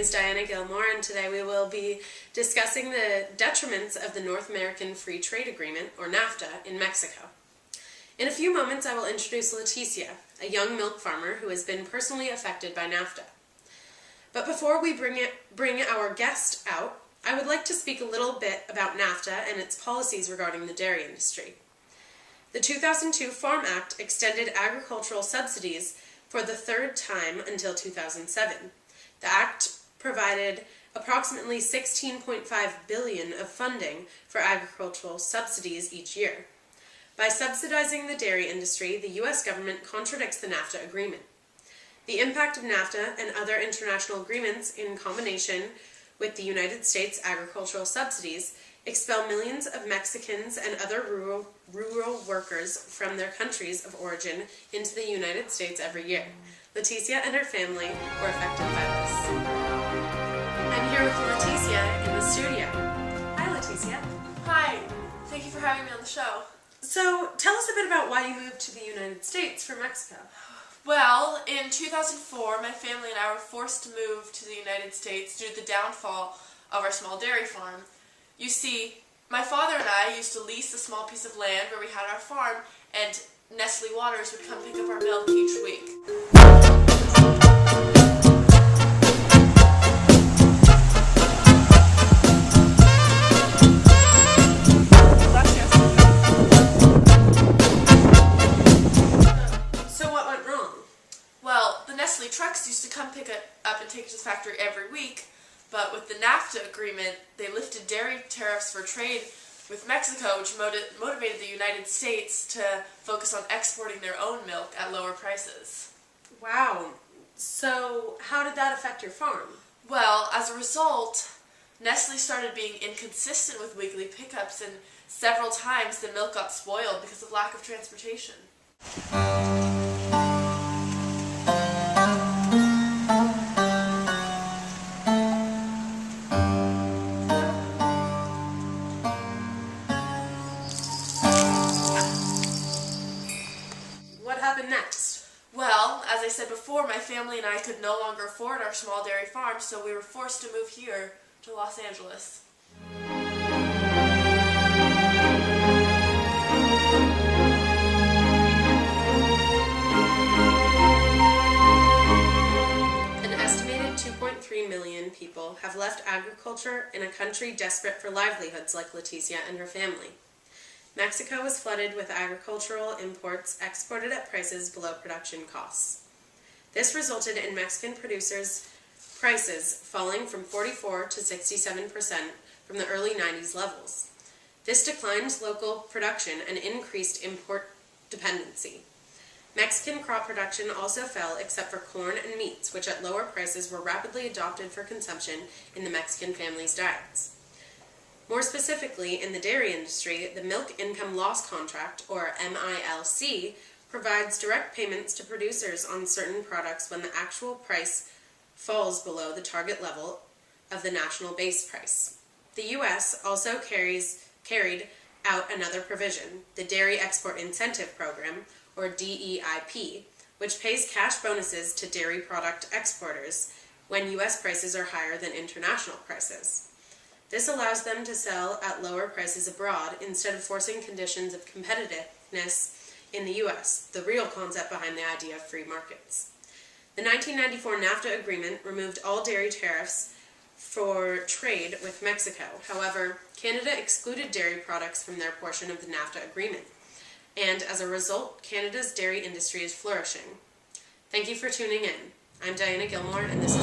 is Diana Gilmore, and today we will be discussing the detriments of the North American Free Trade Agreement, or NAFTA, in Mexico. In a few moments I will introduce Leticia, a young milk farmer who has been personally affected by NAFTA. But before we bring our guest out, I would like to speak a little bit about NAFTA and its policies regarding the dairy industry. The 2002 Farm Act extended agricultural subsidies for the third time until 2007. The Act provided approximately $16.5 billion of funding for agricultural subsidies each year. By subsidizing the dairy industry, the U.S. government contradicts the NAFTA agreement. The impact of NAFTA and other international agreements in combination with the United States agricultural subsidies expel millions of Mexicans and other rural workers from their countries of origin into the United States every year. Leticia and her family were affected by this. I'm here with Leticia in the studio. Hi, Leticia. Hi. Thank you for having me on the show. So, tell us a bit about why you moved to the United States from Mexico. Well, in 2004, my family and I were forced to move to the United States due to the downfall of our small dairy farm. You see, my father and I used to lease a small piece of land where we had our farm, and Nestle Waters would come pick up our milk each week. So what went wrong? Well, the Nestle trucks used to come pick it up and take it to the factory every week, but with the NAFTA agreement, they lifted dairy tariffs for trade with Mexico, which motivated the United States to focus on exporting their own milk at lower prices. Wow. So how did that affect your farm? Well, as a result, Nestle started being inconsistent with weekly pickups, and several times the milk got spoiled because of lack of transportation. What happened next? Well, as I said before, my family and I could no longer afford our small dairy farm, so we were forced to move here to Los Angeles. An estimated 2.3 million people have left agriculture in a country desperate for livelihoods like Leticia and her family. Mexico was flooded with agricultural imports exported at prices below production costs. This resulted in Mexican producers' prices falling from 44% to 67% from the early 90s levels. This declined local production and increased import dependency. Mexican crop production also fell except for corn and meats, which at lower prices were rapidly adopted for consumption in the Mexican families' diets. More specifically, in the dairy industry, the Milk Income Loss Contract, or MILC, provides direct payments to producers on certain products when the actual price falls below the target level of the national base price. The U.S. also carried out another provision, the Dairy Export Incentive Program, or DEIP, which pays cash bonuses to dairy product exporters when U.S. prices are higher than international prices. This allows them to sell at lower prices abroad instead of forcing conditions of competitiveness in the U.S., the real concept behind the idea of free markets. The 1994 NAFTA agreement removed all dairy tariffs for trade with Mexico. However, Canada excluded dairy products from their portion of the NAFTA agreement, and as a result, Canada's dairy industry is flourishing. Thank you for tuning in. I'm Diana Gilmore, and this is